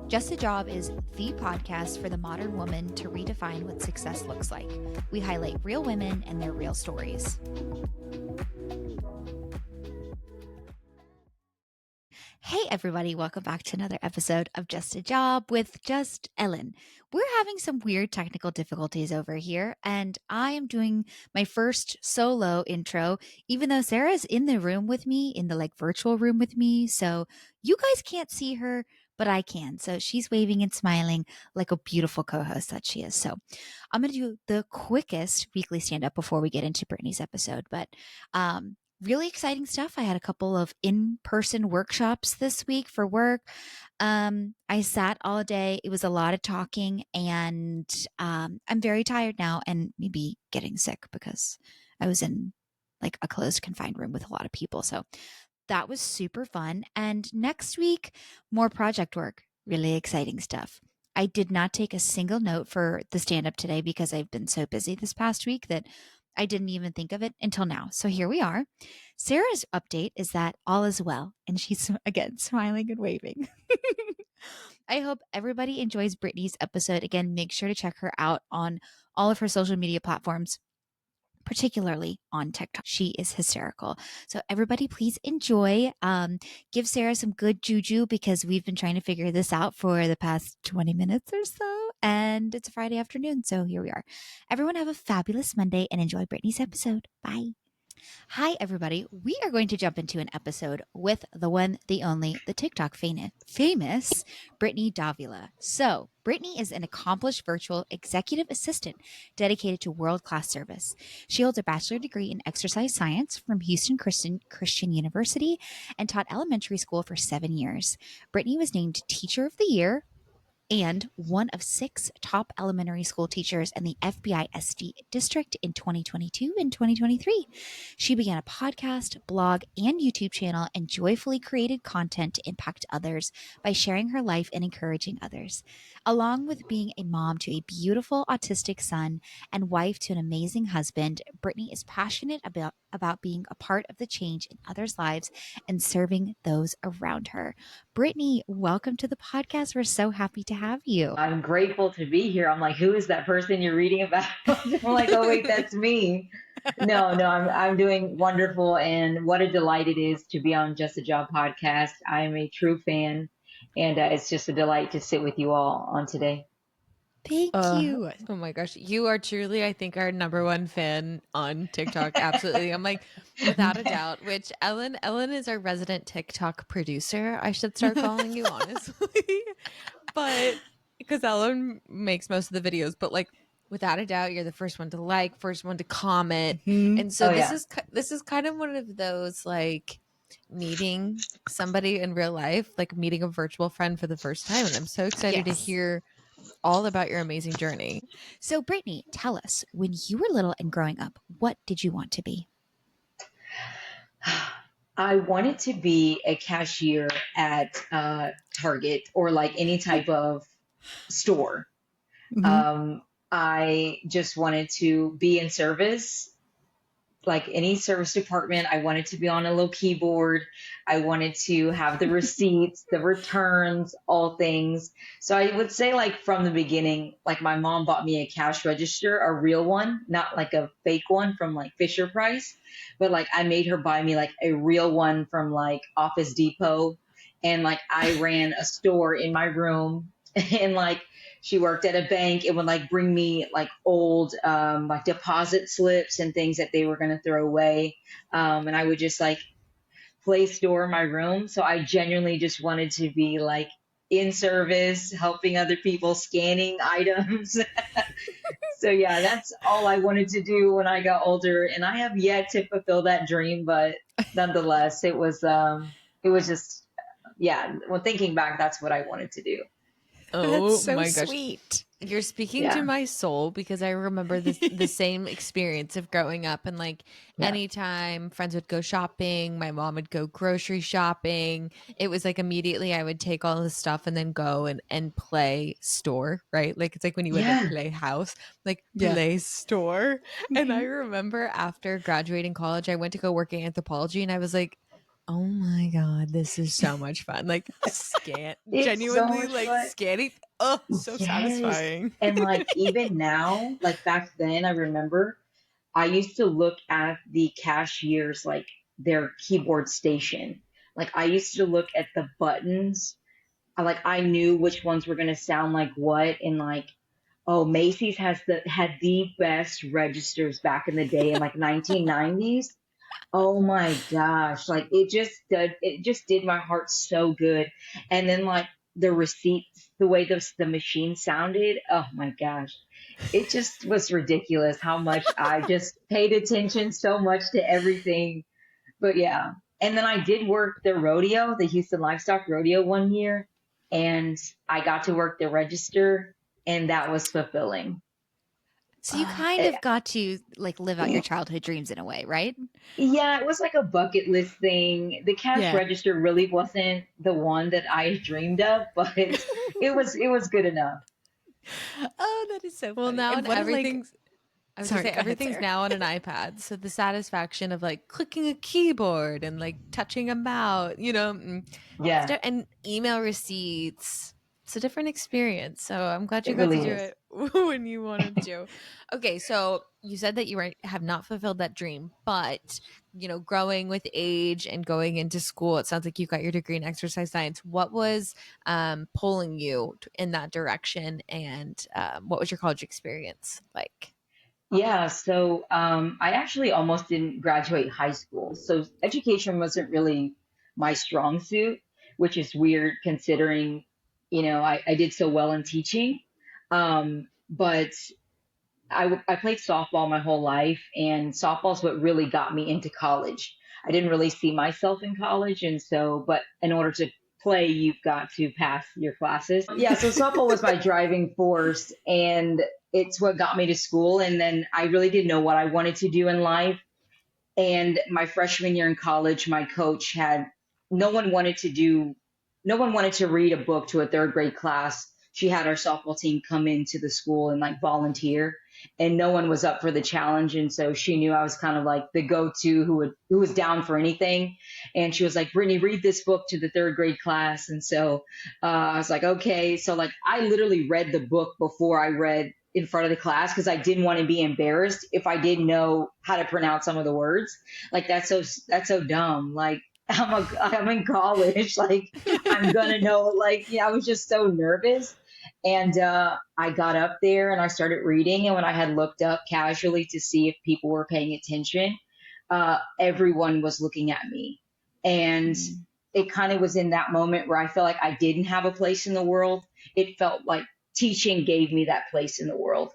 Just a Job is the podcast for the modern woman to redefine what success looks like. We highlight real women and their real stories. Hey everybody, welcome back to another episode of Just a Job with Just Ellen. We're having some weird technical difficulties over here, and I am doing my first solo intro, even though Sarah's in the room with me, in the virtual room with me. So you guys can't see her, but I can. So she's waving and smiling like a beautiful co-host that she is. So I'm going to do the quickest weekly stand-up before we get into Brittany's episode, but really exciting stuff. I had a couple of in-person workshops this week for work. I sat all day. It was a lot of talking, and I'm very tired now and maybe getting sick because I was in a closed confined room with a lot of people. So that was super fun. And next week, more project work, really exciting stuff. I did not take a single note for the stand-up today because I've been so busy this past week that I didn't even think of it until now. So here we are. Sarah's update is that all is well, and she's again smiling and waving. I hope everybody enjoys Brittany's episode. Again, make sure to check her out on all of her social media platforms, particularly on TikTok. She is hysterical. So everybody please enjoy. Give Sarah some good juju because we've been trying to figure this out for the past 20 minutes or so. And it's a Friday afternoon. So here we are. Everyone have a fabulous Monday and enjoy Brittany's episode. Bye. Hi, everybody. We are going to jump into an episode with the one, the only, the TikTok famous Brittany Davlia. So, Brittany is an accomplished virtual executive assistant dedicated to world-class service. She holds a bachelor's degree in exercise science from Houston Christian University and taught elementary school for 7 years. Brittany was named Teacher of the Year and one of 6 top elementary school teachers in the FBI SD district in 2022 and 2023. She began a podcast, blog, and YouTube channel and joyfully created content to impact others by sharing her life and encouraging others. Along with being a mom to a beautiful autistic son and wife to an amazing husband, Brittany is passionate about being a part of the change in others' lives and serving those around her. Brittany, welcome to the podcast. We're so happy to have you. I'm grateful to be here. I'm like, who is that person you're reading about? I'm like, oh wait, that's me. No, I'm doing wonderful, and what a delight it is to be on Just a Job podcast. I am a true fan, and it's just a delight to sit with you all on today. Thank you. Oh my gosh. You are truly, I think, our number one fan on TikTok. Absolutely. I'm like, without a doubt, which Ellen is our resident TikTok producer. I should start calling you, honestly. But because Ellen makes most of the videos, but without a doubt, you're the first one to first one to comment. Mm-hmm. And so this is kind of one of those meeting somebody in real life, like meeting a virtual friend for the first time. And I'm so excited to hear all about your amazing journey. So Brittany, tell us, when you were little and growing up, what did you want to be? I wanted to be a cashier at Target or any type of store. Mm-hmm. I just wanted to be in service, like any service department. I wanted to be on a little keyboard. I wanted to have the receipts, the returns, all things. So I would say from the beginning, my mom bought me a cash register, a real one, not a fake one from Fisher Price, but I made her buy me a real one from Office Depot. And I ran a store in my room, and she worked at a bank. It would bring me old deposit slips and things that they were going to throw away. And I would just play store in my room. So I genuinely just wanted to be in service, helping other people, scanning items. So yeah, that's all I wanted to do when I got older. And I have yet to fulfill that dream, but nonetheless, it was just, yeah, when thinking back, that's what I wanted to do. Oh that's so my gosh. Sweet. You're speaking to my soul because I remember the same experience of growing up and anytime friends would go shopping, my mom would go grocery shopping. It was immediately I would take all the stuff and then go and play store, right? It's when you would play house, play store. And I remember after graduating college, I went to go work in anthropology and I was like, Oh my God, this is so much fun. Like It's so genuinely much like fun. scanning. Oh, so Yes. satisfying. And like even now, like back then, I remember I used to look at the cashiers, like their keyboard station. Like I used to look at the buttons. Like I knew which ones were going to sound like what. And like, oh, Macy's had the best registers back in the day in like 1990s. Oh my gosh. Like it just did my heart so good. And then like the receipts, the way the machine sounded, oh my gosh. It just was ridiculous how much I just paid attention so much to everything. But yeah. And then I did work the rodeo, the Houston Livestock Rodeo one year, and I got to work the register, and that was fulfilling. So you kind Eh, of got to like live out your childhood dreams in a way, right? Yeah, it was like a bucket list thing. The cash Yeah. register really wasn't the one that I dreamed of, but it was good enough. Oh, that is so Well, funny. now And and what a everything's I was gonna sorry, say go ahead, everything's Sarah. now on an iPad. So the satisfaction of like clicking a keyboard and like touching a mouse, Yeah, and email receipts. It's a different experience. So I'm glad you it got to really do is. it when you wanted to. Okay, so you said that have not fulfilled that dream, but growing with age and going into school, it sounds like you got your degree in exercise science. What was pulling you in that direction, and what was your college experience like? Yeah, so I actually almost didn't graduate high school. So education wasn't really my strong suit, which is weird considering, I did so well in teaching. But I played softball my whole life, and softball's what really got me into college. I didn't really see myself in college, and so, but in order to play, you've got to pass your classes. Yeah, so softball was my driving force, and it's what got me to school. And then I really didn't know what I wanted to do in life. And my freshman year in college, my coach had no one wanted to do, no one wanted to read a book to a third grade class. She had our softball team come into the school and like volunteer, and no one was up for the challenge. And so she knew I was kind of like the go-to who was down for anything. And she was like, Brittany, read this book to the third grade class. And so I was like, okay. So like I literally read the book before I read in front of the class because I didn't want to be embarrassed if I didn't know how to pronounce some of the words. Like that's so dumb. Like I'm in college. Like I'm gonna know. Like I was just so nervous. And I got up there and I started reading. And when I had looked up casually to see if people were paying attention, everyone was looking at me. And Mm. it kind of was in that moment where I felt like I didn't have a place in the world. It felt like teaching gave me that place in the world,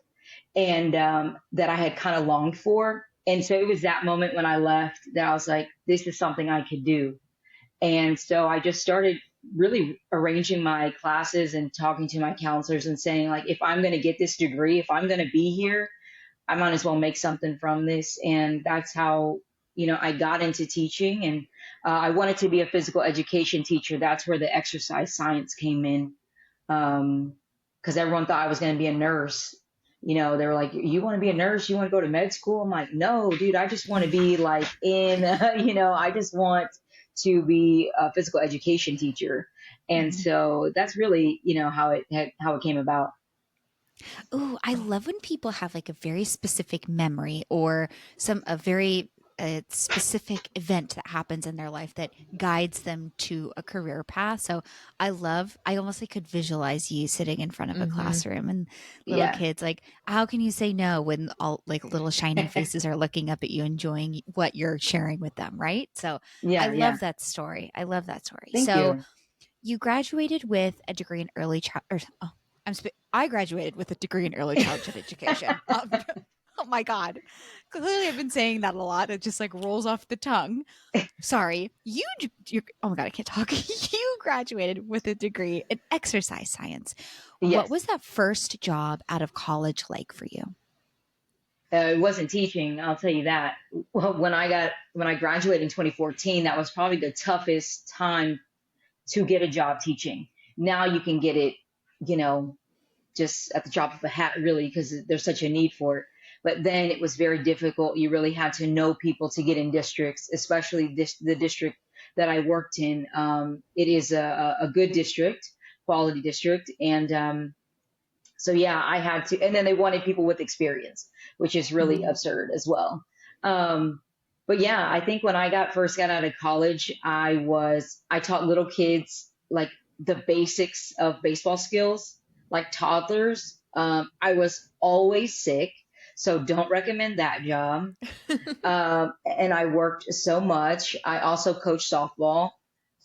and that I had kind of longed for. And so it was that moment when I left that I was like, this is something I could do. And so I just started really arranging my classes and talking to my counselors and saying, like, if I'm going to get this degree, if I'm going to be here, I might as well make something from this. And that's how, I got into teaching. And I wanted to be a physical education teacher. That's where the exercise science came in. Because everyone thought I was going to be a nurse. They were like, you want to be a nurse? You want to go to med school? I'm like, no, dude, I just want to be like I just want to be a physical education teacher. And Mhm. so that's really, how it came about. Ooh, I love when people have like a very specific memory or a very specific event that happens in their life that guides them to a career path. So I almost like could visualize you sitting in front of a Mm-hmm. classroom and little Yeah. kids like, how can you say no when all like little shining faces are looking up at you, enjoying what you're sharing with them, right? So I Yeah. love Yeah. that story. I love that story. Thank So you. you graduated with a degree in early child. I graduated with a degree in early childhood education. Oh my god! Clearly, I've been saying that a lot. It just like rolls off the tongue. Sorry, you. Oh my god, I can't talk. You graduated with a degree in exercise science. What Yes. was that first job out of college like for you? It wasn't teaching, I'll tell you that. Well, when I graduated in 2014, that was probably the toughest time to get a job teaching. Now you can get it, you know, just at the drop of a hat, really, because there's such a need for it. But then it was very difficult. You really had to know people to get in districts, especially the district that I worked in. It is a good district, quality district. And so yeah, I had to, and then they wanted people with experience, which is really Mhm. absurd as well. Um, but yeah, I think when first got out of college, I taught little kids like the basics of baseball skills, like toddlers. I was always sick, so don't recommend that job. And I worked so much. I also coached softball.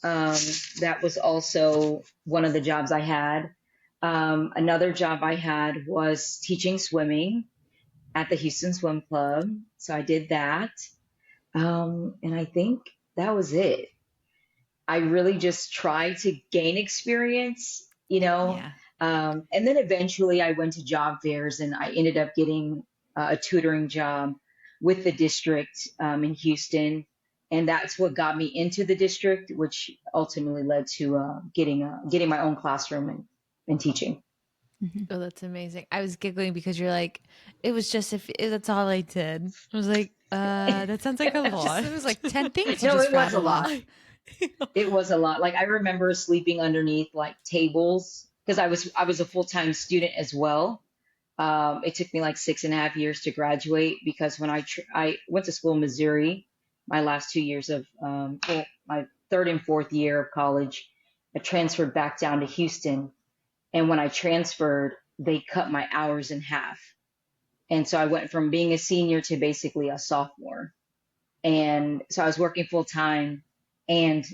Um, that was also one of the jobs I had. Another job I had was teaching swimming at the Houston Swim Club. So I did that. And I think that was it. I really just tried to gain experience, you know. Yeah. And then eventually I went to job fairs and I ended up getting a tutoring job with the district in Houston. And that's what got me into the district, which ultimately led to getting my own classroom and teaching. Mhm. Oh, that's amazing. I was giggling because you're like, it was just if that's all I did. I was like, that sounds like a Just lot. it was like 10 things you No, just it was a rattled lot. off. It was a lot. Like I remember sleeping underneath like tables because I was a full-time student as well. It took me like 6.5 years to graduate because when I went to school in Missouri, my last 2 years of well, my third and fourth year of college, I transferred back down to Houston, and when I transferred, they cut my hours in half, and so I went from being a senior to basically a sophomore, and so I was working full time and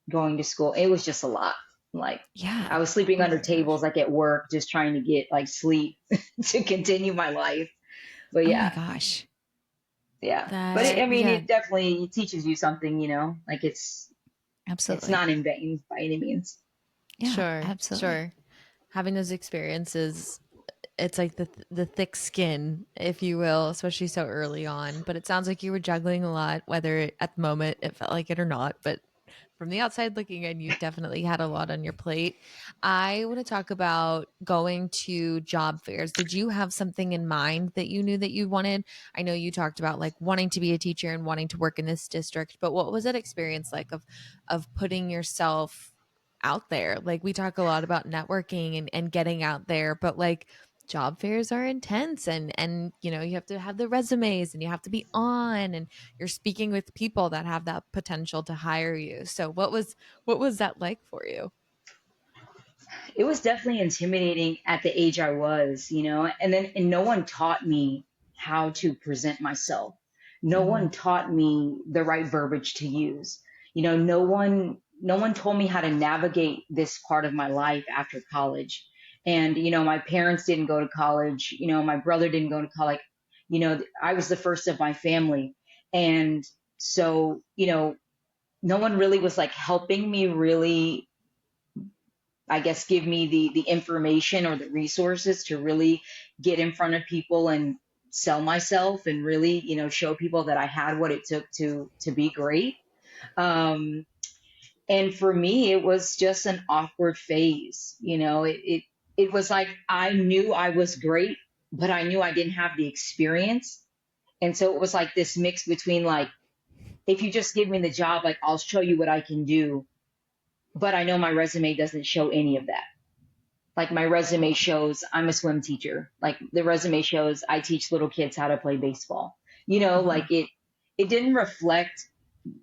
going to school. It was just a lot. Like Yeah. I was sleeping Oh under my gosh. tables like at work, just trying to get like sleep to continue my life. But Oh my yeah, gosh. yeah. But So, That I mean, yeah, it definitely teaches you something, Like it's absolutely. not in vain by any means. Yeah, sure, absolutely. sure. Having those experiences, it's like the thick skin, if you will, especially so early on. But it sounds like you were juggling a lot, whether at the moment it felt like it or not. But from the outside looking in, you definitely had a lot on your plate. I want to talk about going to job fairs. Did you have something in mind that you knew that you wanted? I know you talked about like wanting to be a teacher and wanting to work in this district, but what was that experience like of putting yourself out there? Like we talk a lot about networking and getting out there, but like job fairs are intense and you have to have the resumes and you have to be on and you're speaking with people that have that potential to hire you. So what was that like for you? It was definitely intimidating at the age I was, and no one taught me how to present myself. No Hmm. one taught me the right verbiage to use. No one told me how to navigate this part of my life after college. And, my parents didn't go to college, my brother didn't go to college. I was the first of my family. And so, no one really was like helping me really, I guess, give me the information or the resources to really get in front of people and sell myself and really, show people that I had what it took to be great. Um, and for me, it was just an awkward phase. It was like I knew I was great, but I knew I didn't have the experience. And so it was like this mix between like, if you just give me the job, like I'll show you what I can do, but I know my resume doesn't show any of that. Like my resume shows I'm a swim teacher. Like the resume shows I teach little kids how to play baseball. Hmm. Like it didn't reflect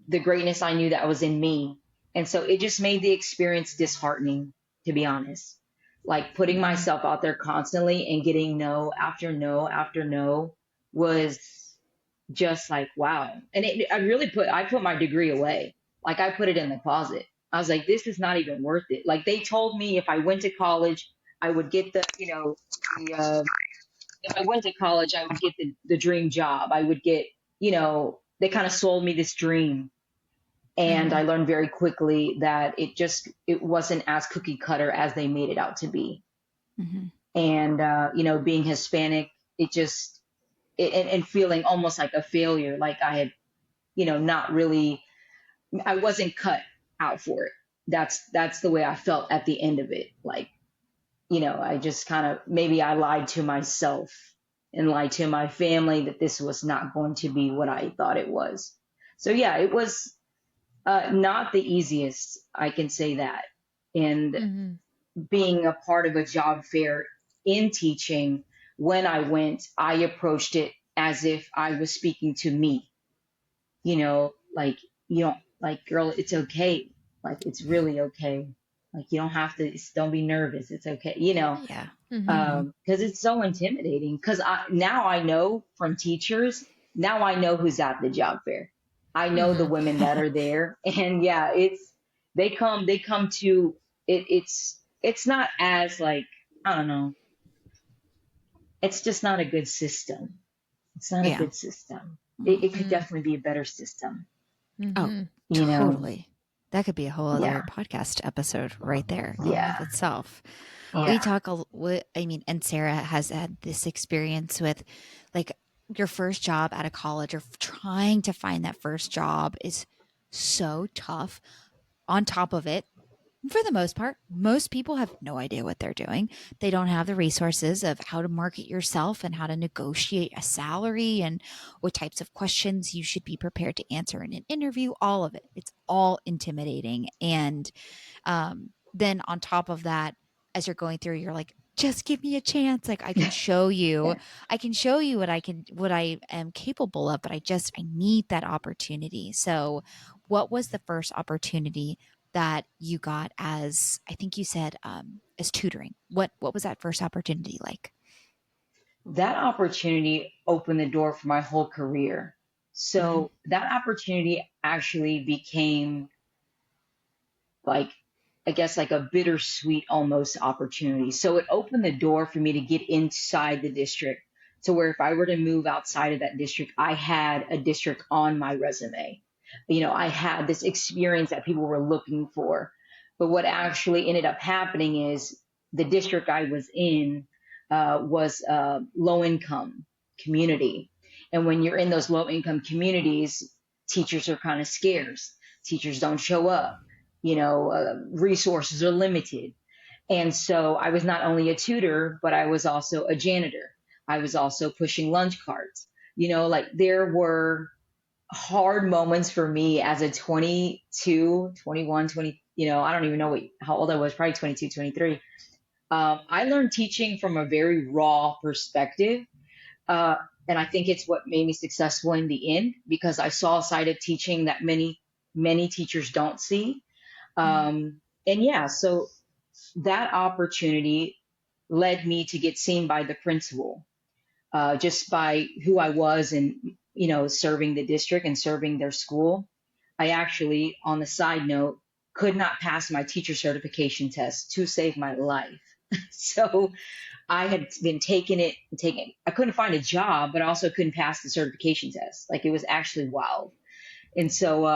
the greatness I knew that was in me. And so it just made the experience disheartening, to be honest. Like putting Hmm. myself out there constantly and getting no after no after no was just like, wow. And I put my degree away. Like I put it in the closet. I was like, this is not even worth it. Like they told me if I went to college, I would get if I went to college, I would get the dream job. I would get, they kind of sold me this dream. And Hmm. I learned very quickly that it wasn't as cookie cutter as they made it out to be. Hmm. And, being Hispanic, it just, and feeling almost like a failure, like I had, not really, I wasn't cut out for it. That's the way I felt at the end of it. Like, I just kind of, maybe I lied to myself and lied to my family that this was not going to be what I thought it was. So yeah, Not the easiest, I can say that. And Mm-hmm. being a part of a job fair in teaching, when I went, I approached it as if I was speaking to me, like, like, girl, it's okay. Like, it's really okay. Like, you don't have to, don't be nervous. It's okay, Yeah. Mm-hmm. Hmm. because it's so intimidating. Because now I know from teachers, now I know who's at the job fair. I know the Mm-hmm. women that are there, and yeah, they come to it. It's not as like, I don't know. It's just not a good system. It's not a Yeah. good system. It could Hmm. definitely be a better system. Oh, Mm-hmm. You know? totally. That could be a whole other Yeah, podcast episode right there in and of yeah, itself. We yeah. talk, I mean, and Sarah has had this experience with like your first job out of college or trying to find that first job is so tough. On top of it, for the most part, most people have no idea what they're doing. They don't have the resources of how to market yourself and how to negotiate a salary and what types of questions you should be prepared to answer in an interview. All of it. It's all intimidating. And then on top of that, as you're going through, you're like, just give me a chance. Like Yeah. I can show you what I am capable of, but I need that opportunity. So what was the first opportunity that you got as, I think you said, as tutoring? What was that first opportunity like? That opportunity opened the door for my whole career. Hmm. So that opportunity actually became like, I guess, like a bittersweet almost opportunity. So it opened the door for me to get inside the district to where if I were to move outside of that district, I had a district on my resume. I had this experience that people were looking for. But what actually ended up happening is the district I was in was a low income community. And when you're in those low income communities, teachers are kind of scarce. Teachers don't show up, resources are limited. And so I was not only a tutor, but I was also a janitor. I was also pushing lunch carts. Like there were hard moments for me as a 22, 21, 20, I don't even know how old I was, probably 22, 23. I learned teaching from a very raw perspective. Uh, and I think it's what made me successful in the end because I saw a side of teaching that many teachers don't see. And yeah, so that opportunity led me to get seen by the principal, just by who I was and, serving the district and serving their school. I actually, on the side note, could not pass my teacher certification test to save my life. So I had been taking, I couldn't find a job, but I also couldn't pass the certification test. Like it was actually wild. And so,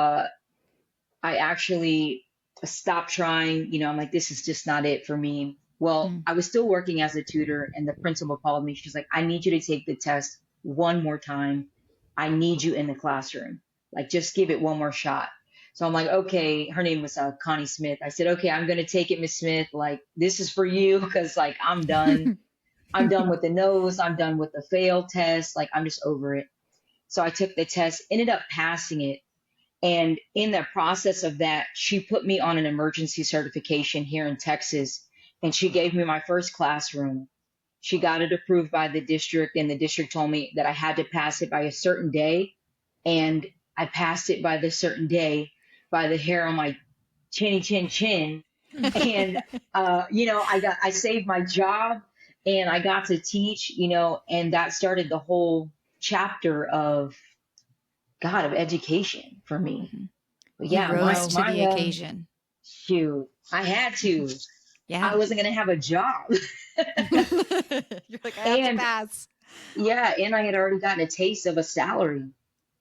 I actually stopped trying. I'm like, this is just not it for me. Well, Mm. I was still working as a tutor, and the principal called me. She's like, I need you to take the test one more time. I need you in the classroom. Like, just give it one more shot. So I'm like, okay. Her name was Connie Smith. I said, okay, I'm going to take it, Miss Smith. Like, this is for you because, like, I'm done. I'm done with the nose. I'm done with the fail test. Like, I'm just over it. So I took the test, ended up passing it, and in the process of that, she put me on an emergency certification here in Texas, and she gave me my first classroom. She got it approved by the district, and the district told me that I had to pass it by a certain day. And I passed it by the certain day by the hair on my chinny chin chin. And, I saved my job and I got to teach, and that started the whole chapter of God, of education for me. Mhm. But You yeah, rose Wow. to the occasion. shoot, I had to. I Yeah. wasn't gonna have a job, You're like, I have to and pass. yeah, and I had already gotten a taste of a salary.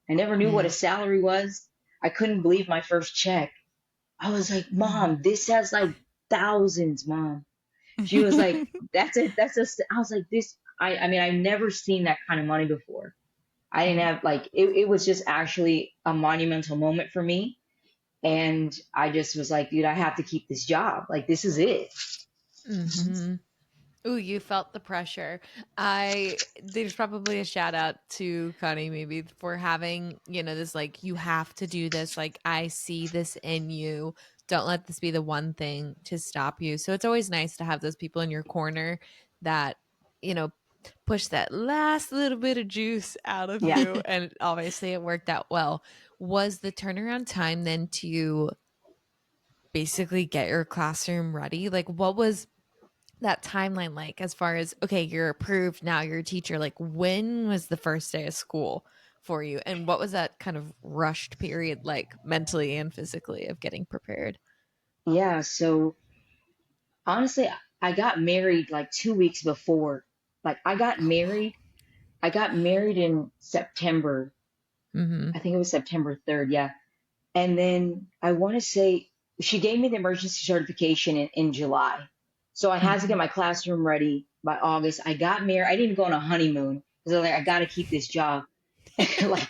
I never knew what a Mm. salary was. I couldn't believe my first check. I was like, Mm. Mom, this has like thousands, Mom. She was like, That's it. I was like, this. I mean, I've never seen that kind of money before. I didn't Mhm. have like it was just actually a monumental moment for me. And I just was like, dude, I have to keep this job. Like, this is it. Mm-hmm. Ooh, you felt the pressure. There's probably a shout out to Connie maybe for having, this like you have to do this. Like I see this in you. Don't let this be the one thing to stop you. So it's always nice to have those people in your corner that, you know, push that last little bit of juice out of Yeah. you. And obviously it worked out well. Was the turnaround time then to basically get your classroom ready? Like what was that timeline like as far as, okay, you're approved now, you're a teacher? Like when was the first day of school for you, and what was that kind of rushed period like mentally and physically of getting prepared? Yeah. So honestly, I got married like 2 weeks before. Like I got married in September. Mm-hmm. I think it was September 3rd. Yeah. And then I want to say she gave me the emergency certification in July. So I had to get Mm-hmm. my classroom ready by August. I got married. I didn't even go on a honeymoon because I was like, I got to keep this job. Like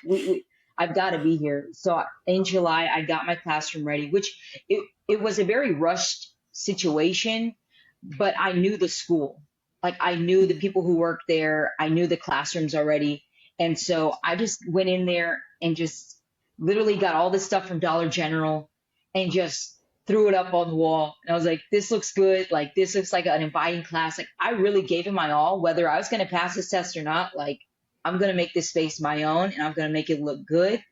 I've got to be here. So in July, I got my classroom ready, which it was a very rushed situation, but I knew the school. Like I knew the people who worked there. I knew the classrooms already. And so I just went in there and just literally got all this stuff from Dollar General and just threw it up on the wall. And I was like, this looks good. Like this looks like an inviting class. Like I really gave it my all, whether I was going to pass this test or not. Like I'm going to make this space my own and I'm going to make it look good.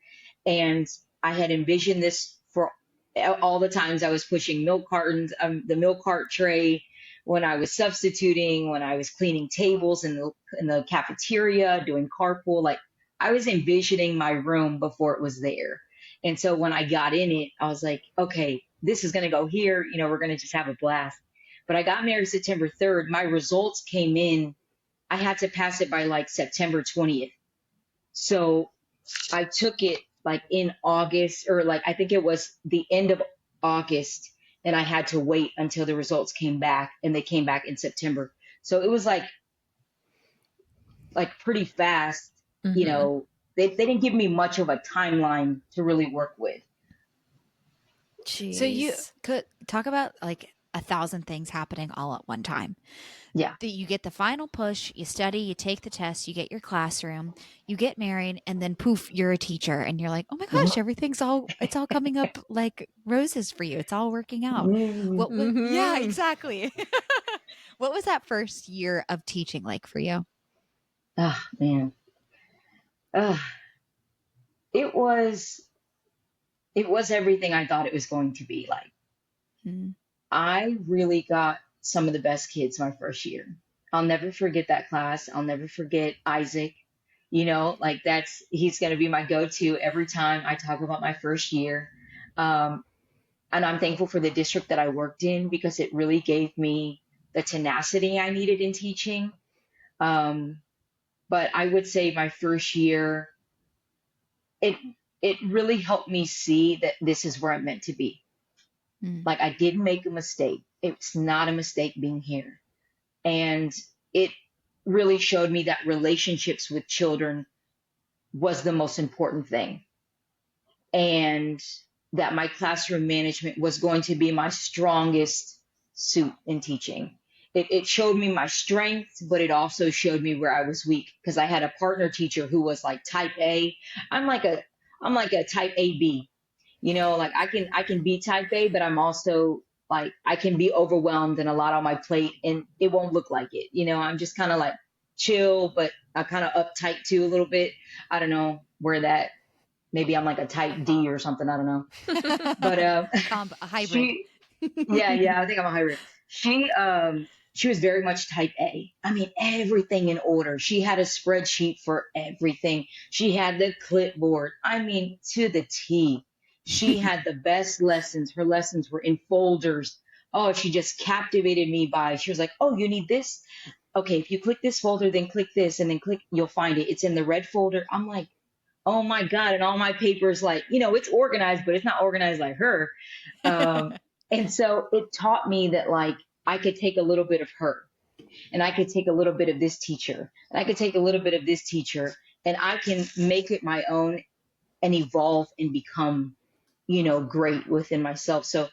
And I had envisioned this for all the times I was pushing milk cartons, the milk cart tray, when I was substituting, when I was cleaning tables in the cafeteria, doing carpool. Like I was envisioning my room before it was there. And so when I got in it, I was like, okay, this is going to go here. You know, we're going to just have a blast. But I got married September 3rd. My results came in. I had to pass it by like September 20th. So I took it like in August, or like I think it was the end of August, and I had to wait until the results came back, and they came back in September. So it was like pretty fast, you Mm-hmm. know. They didn't give me much of a timeline to really work with. So you Jeez. could talk about like a thousand things happening all at one time. Yeah. That you get the final push, you study, you take the test, you get your classroom, you get married, and then poof, you're a teacher, and you're like, oh my gosh, it's all coming up like roses for you. It's all working out. Mm. What was, yeah, Mm-hmm. exactly. What was that first year of teaching like for you? Ah, man. Ah, it was it was everything I thought it was going to be like. Mm. I really got some of the best kids my first year. I'll never forget that class. I'll never forget Isaac. You know, like he's going to be my go to every time I talk about my first year. Um, and I'm thankful for the district that I worked in because it really gave me the tenacity I needed in teaching. Um, but I would say my first year, it, it really helped me see that this is where I'm meant to be. Mm. Like I didn't make a mistake. It's not a mistake being here. And it really showed me that relationships with children was the most important thing. And that my classroom management was going to be my strongest suit in teaching. It showed me my strengths, but it also showed me where I was weak because I had a partner teacher who was like type A. I'm like a I'm like a type AB. You know, like I can be type A, but I'm also like I can be overwhelmed and a lot on my plate and it won't look like it. You know, I'm just kind of like chill, but I kind of uptight too a little bit. I don't know where that maybe I'm like a type D or something. I don't know. But A hybrid. she yeah, I think I'm a hybrid. She was very much type A. I mean, everything in order. She had a spreadsheet for everything. She had the clipboard. I mean, to the T. She had the best lessons. Her lessons were in folders. Oh, she just captivated me by. She was like, "Oh, you need this? Okay, if you click this folder, then click this, and then click, you'll find it. It's in the red folder." I'm like, "Oh my God!" And all my papers, like, it's organized, but it's not organized like her. Um, and so it taught me that like I could take a little bit of her and I could take a little bit of this teacher and I could take a little bit of this teacher and I can make it my own and evolve and become, great within myself. So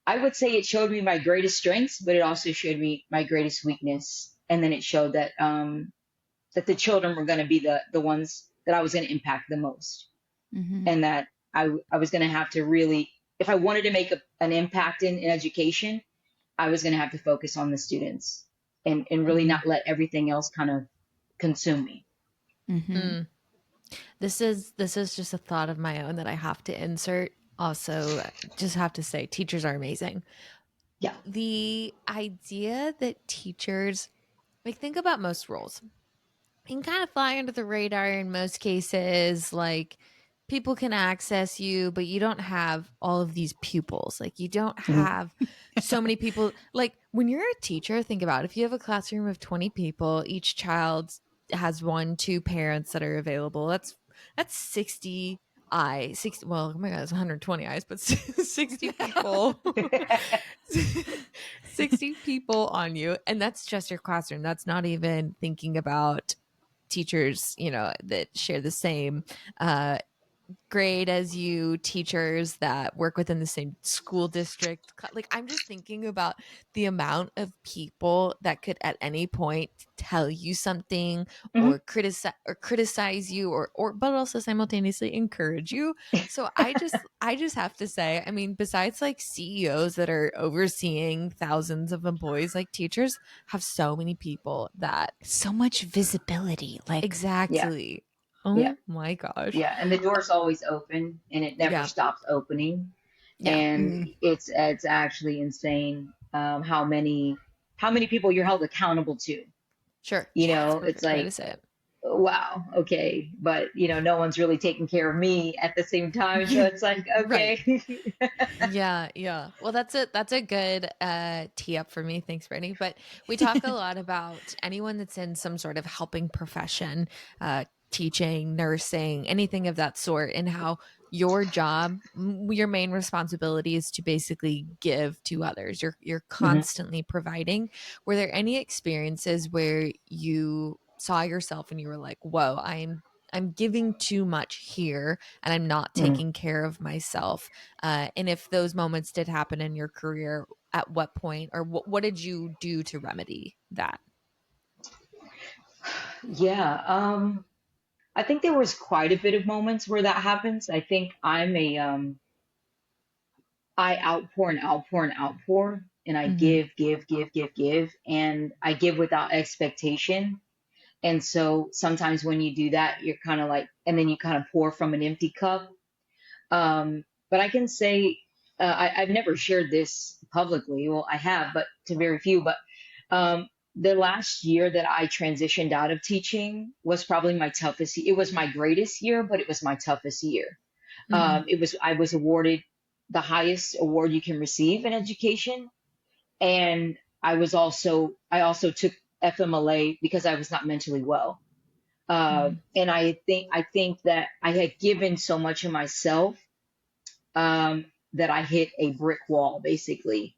I would say it showed me my greatest strengths, but it also showed me my greatest weakness. And then it showed that that the children were going to be the ones that I was going to impact the most, Mm-hmm. and that I was going to have to really, if I wanted to make an impact in education, I was going to have to focus on the students and really Mm-hmm. not let everything else kind of consume me. Mm-hmm. Mm. This is just a thought of my own that I have to insert. Also, just have to say, teachers are amazing. Yeah. The idea that teachers, like, think about most roles, you can kind of fly under the radar in most cases. Like, people can access you, but you don't have all of these pupils. Like, you don't Mhm. have so many people. Like, when you're a teacher, think about it. If you have a classroom of 20 people, each child has 1, 2 parents that are available. That's 60 eyes. 60, well, oh my god, it's 120 eyes, but 60 people. 60 people on you, and that's just your classroom. That's not even thinking about teachers, that share the same grade as you, teachers that work within the same school district. Like, I'm just thinking about the amount of people that could at any point tell you something Mhm. or criticize you, or but also simultaneously encourage you. So I just have to say, I mean, besides like CEOs that are overseeing thousands of employees, like, teachers have so many people that So much visibility. Like, Yeah. exactly. Yeah. Oh my gosh. Yeah. And the door's always open and it never Yeah. stops opening. Yeah. And mm-hmm. it's actually insane, how many people you're held accountable to. Sure. You That's a know, it's perfect way like, to say it. wow, okay, but no one's really taking care of me at the same time, so it's like, Right. okay. Yeah, yeah. Well, that's a good tee up for me. Thanks, Brittany. But we talk a lot about anyone that's in some sort of helping profession, teaching, nursing, anything of that sort, and how your job, your main responsibility is to basically give to others. You're Mhm. constantly providing. Were there any experiences where you saw yourself and you were like, "Whoa, I'm giving too much here, and I'm not Mhm. taking care of myself"? And if those moments did happen in your career, at what point, or what did you do to remedy that? Yeah, I think there was quite a bit of moments where that happens. I think I outpour and outpour and outpour, and I Mm-hmm. give, and I give without expectation. And so sometimes when you do that, you're kind of like, and then you kind of pour from an empty cup. But I can say, I've never shared this publicly. Well, I have, but to very few. But the last year that I transitioned out of teaching was probably my toughest. It was my greatest year, but it was my toughest year. Mm-hmm. I was awarded the highest award you can receive in education, and I also took FMLA because I was not mentally well. And I think that I had given so much of myself, that I hit a brick wall basically.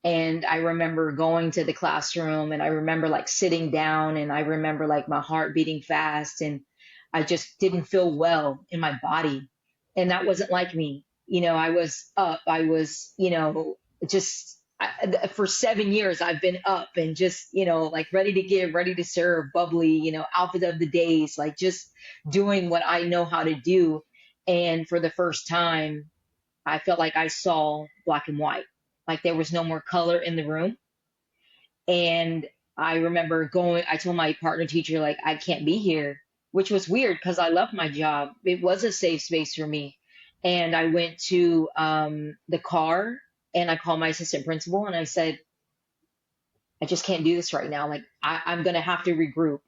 And I remember going to the classroom, and I remember like sitting down, and I remember like my heart beating fast, and I just didn't feel well in my body. And that wasn't like me. I was up. I was, just for 7 years, I've been up and just, like ready to give, ready to serve, bubbly, alpha of the days, like just doing what I know how to do. And for the first time, I felt like I saw black and white, like there was no more color in the room. And I remember I told my partner teacher, like, I can't be here, which was weird because I love my job. It was a safe space for me. And I went to the car, and I called my assistant principal, and I said, I just can't do this right now. Like, I'm going to have to regroup.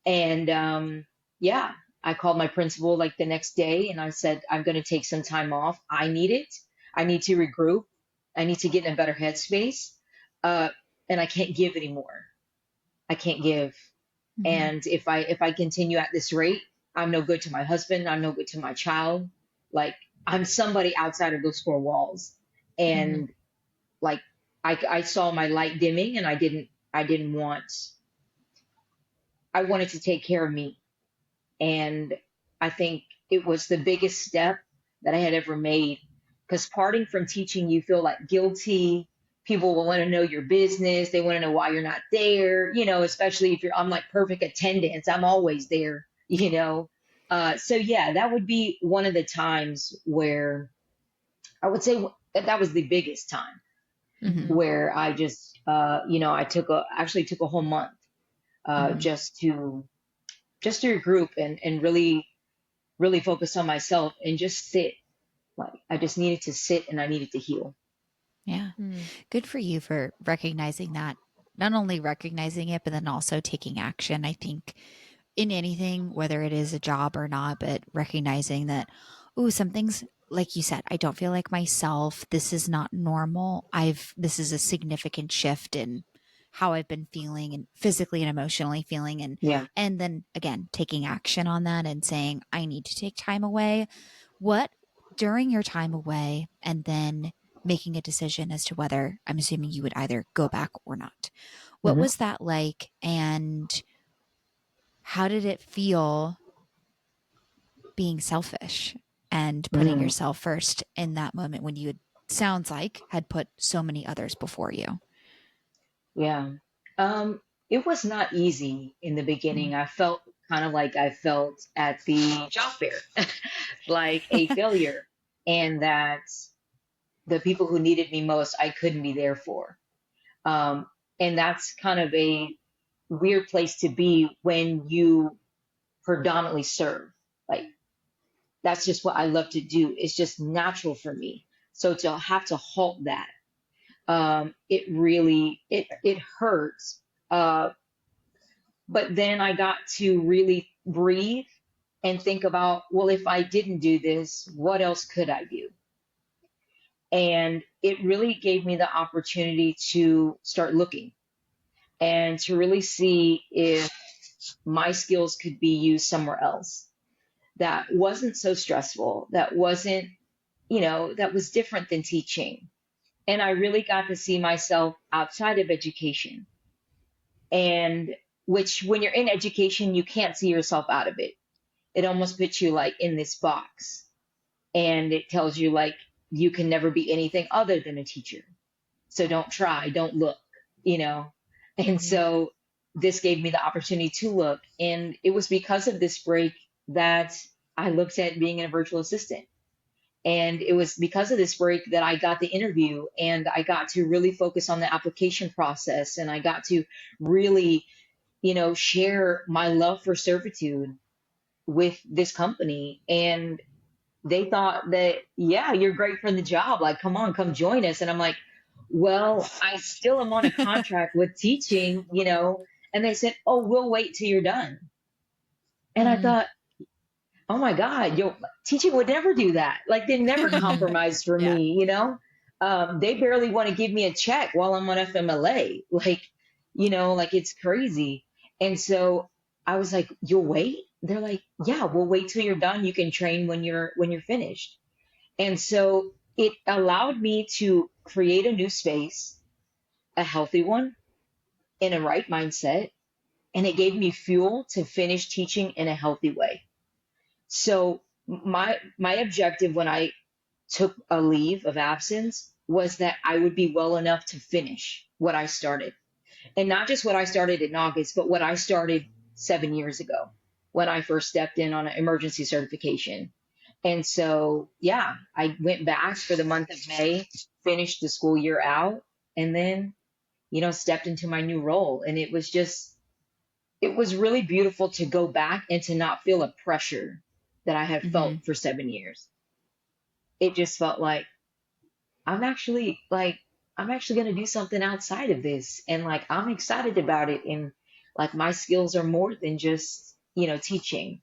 And yeah, I called my principal like the next day, and I said, I'm going to take some time off. I need it. I need to regroup. I need to get in a better headspace. Uh, and I can't give anymore. I can't give. Mm-hmm. And if I continue at this rate, I'm no good to my husband. I'm no good to my child. Like, I'm somebody outside of those four walls. Mm-hmm. And like, I saw my light dimming, and I didn't want, I wanted to take care of me. And I think it was the biggest step that I had ever made. because parting from teaching, you feel like guilty. People will want to know your business. They want to know why you're not there, especially if I'm like perfect attendance. I'm always there. So yeah, that would be one of the times where I would say that was the biggest time Hmm. where I just, I actually took a whole month, Hmm. just to regroup and really, really focus on myself and just sit. Like I just needed to sit and I needed to heal. Yeah. Mm. Good for you for recognizing that. Not only recognizing it, but then also taking action. I think in anything, whether it is a job or not, but recognizing that, ooh, some things, like you said, I don't feel like myself. This is not normal. This is a significant shift in how I've been feeling and physically and emotionally feeling. Yeah. And then again, taking action on that and saying, I need to take time away. What during your time away and then making a decision as to whether I'm assuming you would either go back or not. What Hmm. was that like? And how did it feel being selfish and putting Mm, yourself first in that moment when you had, sounds like had put so many others before you? yeah. Um, it was not easy in the beginning. I felt kind of like I felt at the job fair, like a failure, and that the people who needed me most, I couldn't be there for. Um, and that's kind of a weird place to be when you predominantly serve. Like that's just what I love to do. It's just natural for me. So to have to halt that, it really it hurts. But then I got to really breathe and think about, well, if I didn't do this, what else could I do? And it really gave me the opportunity to start looking and to really see if my skills could be used somewhere else that wasn't so stressful, that wasn't, that was different than teaching. And I really got to see myself outside of education. And which, when you're in education, you can't see yourself out of it. It almost puts you like in this box. And it tells you like you can never be anything other than a teacher. So don't try, don't look, you know? And Mm. so this gave me the opportunity to look. And it was because of this break that I looked at being a virtual assistant. And it was because of this break that I got the interview and I got to really focus on the application process and I got to really, share my love for servitude with this company. And they thought that, yeah, you're great for the job. Like, come on, come join us. And I'm like, well, I still am on a contract with teaching. And they said, oh, we'll wait till you're done. And I Mm. thought, oh my God, teaching would never do that. Like they never Hmm. compromise for Yeah. me. They barely want to give me a check while I'm on FMLA. Like it's crazy. And so I was like, you'll wait? They're like, yeah, we'll wait till you're done. You can train when you're finished. And so it allowed me to create a new space, a healthy one, in a right mindset. And it gave me fuel to finish teaching in a healthy way. So my objective when I took a leave of absence was that I would be well enough to finish what I started. And not just what I started in August, but what I started 7 years ago when I first stepped in on an emergency certification. And so, yeah, I went back for the month of May, finished the school year out, and then, stepped into my new role. And it was really beautiful to go back and to not feel a pressure that I had felt Hmm. for 7 years. It just felt like I'm actually going to do something outside of this and like I'm excited about it and like my skills are more than just, teaching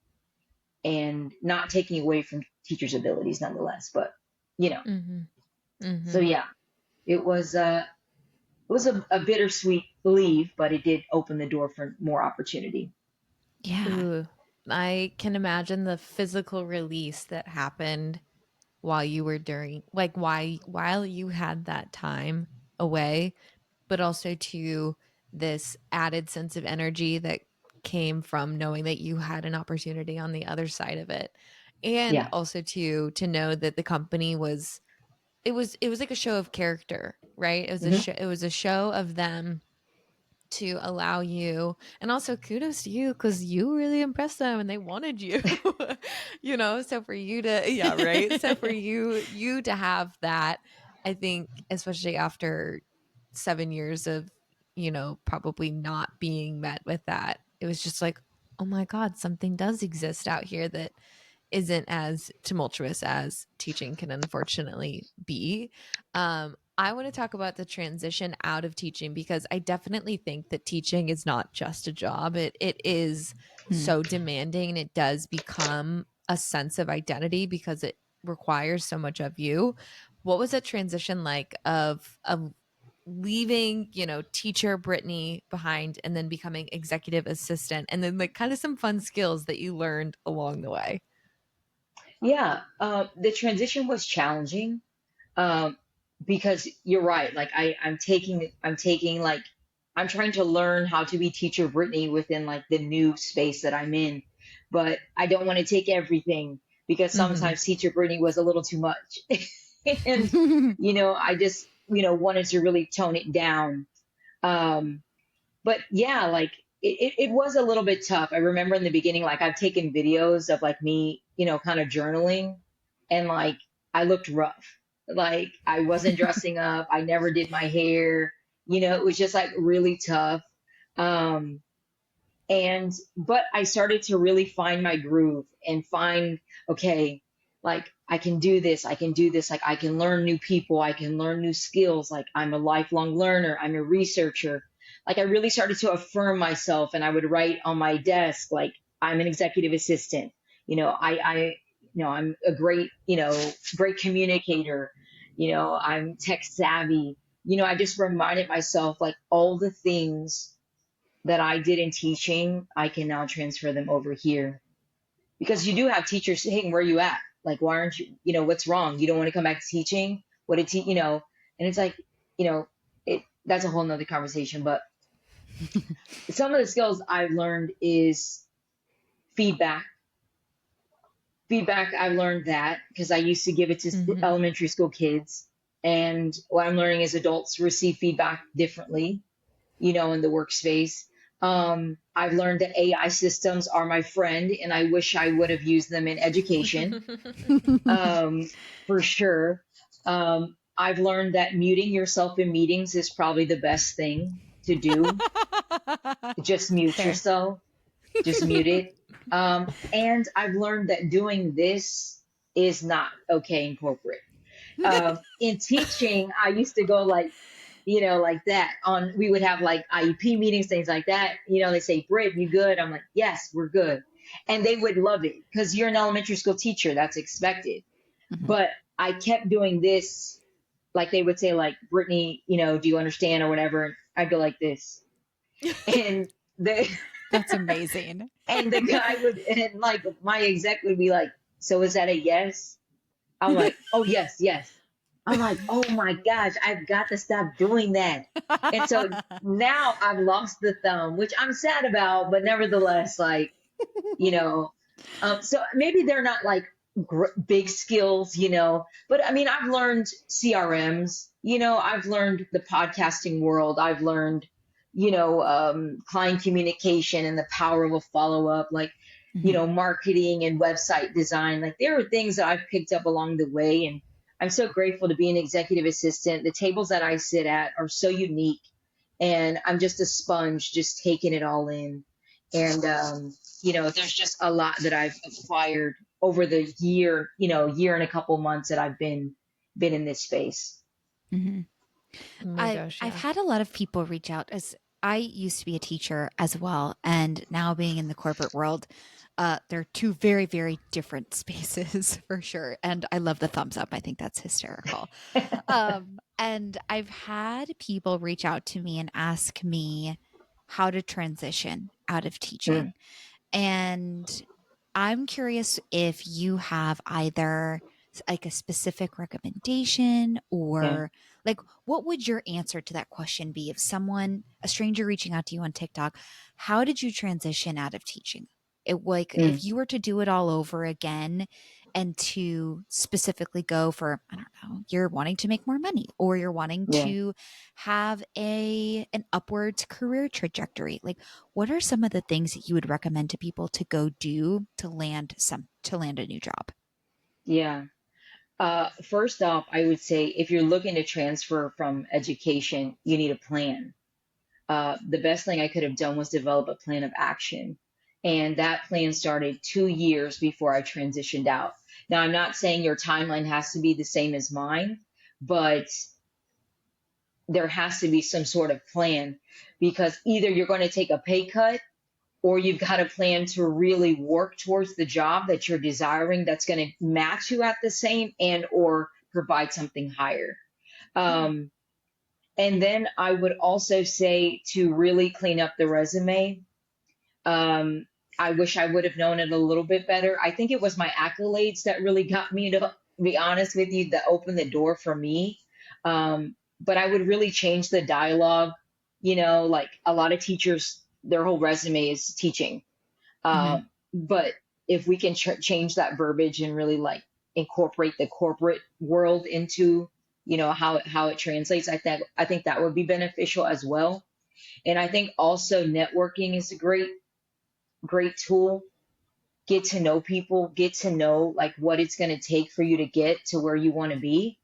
and not taking away from teachers' abilities nonetheless, but you know. Mhm. So Mhm. yeah, it was a bittersweet leave, but it did open the door for more opportunity. Yeah. Ooh, I can imagine the physical release that happened while you were during like why while you had that time away, but also to this added sense of energy that came from knowing that you had an opportunity on the other side of it. And Yeah. also to know that the company was it was like a show of character, right? Hmm. It was a show of them to allow you, and also kudos to you because you really impressed them and they wanted you. So for you to, yeah, right, so for you to have that, I think especially after 7 years of probably not being met with that, it was just like, oh my god, something does exist out here that isn't as tumultuous as teaching can unfortunately be. I want to talk about the transition out of teaching because I definitely think that teaching is not just a job. It is Hmm. so demanding, and it does become a sense of identity because it requires so much of you. What was that transition like of leaving, teacher Brittany behind and then becoming executive assistant, and then like kind of some fun skills that you learned along the way? Yeah, the transition was challenging, um, because you're right. Like I'm taking like I'm trying to learn how to be teacher Brittany within like the new space that I'm in, but I don't want to take everything because Mm-hmm. sometimes teacher Brittany was a little too much, and I just wanted to really tone it down. Um, but yeah, like it was a little bit tough. I remember in the beginning, like I've taken videos of like me, kind of journaling, and like I looked rough. Like I wasn't dressing up. I never did my hair. It was just like really tough. Um, but I started to really find my groove and find, okay, like I can do this, I can do this, like I can learn new people, I can learn new skills, like I'm a lifelong learner, I'm a researcher. Like I really started to affirm myself, and I would write on my desk like I'm an executive assistant. I'm a great communicator. I'm tech savvy. I just reminded myself like all the things that I did in teaching, I can now transfer them over here. Because you do have teachers saying, where are you at? Like, why aren't you, what's wrong? You don't want to come back to teaching? What it, and it's like, that's a whole nother conversation. But some of the skills I've learned is feedback. Feedback, I've learned that because I used to give it to Mm-hmm. elementary school kids. And what I'm learning is adults receive feedback differently, in the workspace. I've learned that AI systems are my friend, and I wish I would have used them in education, um, for sure. I've learned that muting yourself in meetings is probably the best thing to do. Just mute Fair. yourself, just mute it. And I've learned that doing this is not okay in corporate. In teaching, I used to go like, like that we would have like IEP meetings, things like that. They say, Britt, you good? I'm like, yes, we're good. And they would love it because you're an elementary school teacher. That's expected. Mhm. But I kept doing this. Like they would say like, Brittany, do you understand or whatever? And I'd go like this. And the, That's amazing. and the guy would, and like my exec would be like, so is that a yes? I'm like, oh, yes, yes. I'm like, oh my gosh, I've got to stop doing that. And so now I've lost the thumb, which I'm sad about, but nevertheless, like, you know, so maybe they're not like big skills, but I mean, I've learned CRMs, I've learned the podcasting world, I've learned, client communication and the power of a follow up, like, Mhm. marketing and website design. Like, there are things that I've picked up along the way. And I'm so grateful to be an executive assistant. The tables that I sit at are so unique, and I'm just a sponge, just taking it all in. And, there's just a lot that I've acquired over the year and a couple months that I've been in this space. Mhm. Oh my I've gosh, I've yeah. had a lot of people reach out as I used to be a teacher as well, and now being in the corporate world, they're two very, very different spaces for sure. And I love the thumbs up. I think that's hysterical. And I've had people reach out to me and ask me how to transition out of Mm, teaching. And I'm curious if you have either like a specific recommendation, yeah. or like what would your answer to that question be if a stranger reaching out to you on TikTok, how did you transition out of teaching? It like if Mm, you were to do it all over again and to specifically go for, I don't know, you're wanting to make more money, or you're wanting Yeah. to have an upwards career trajectory. Like, what are some of the things that you would recommend to people to go do to land a new job? Yeah. First off, I would say if you're looking to transfer from education, you need a plan. The best thing I could have done was develop a plan of action. And that plan started 2 years before I transitioned out. Now, I'm not saying your timeline has to be the same as mine, but there has to be some sort of plan because either you're going to take a pay cut or you've got a plan to really work towards the job that you're desiring that's going to match you at the same and or provide something higher. Um, and then I would also say to really clean up the resume. Um, I wish I would have known it a little bit better. I think it was my accolades that really got me, to be honest with you, that opened the door for me. But I would really change the dialogue. Like a lot of teachers, their whole resume is teaching. Mm-hmm. But if we can change that verbiage and really like incorporate the corporate world into, how it translates, I think that would be beneficial as well. And I think also networking is a great tool. Get to know people, get to know like what it's going to take for you to get to where you want to be.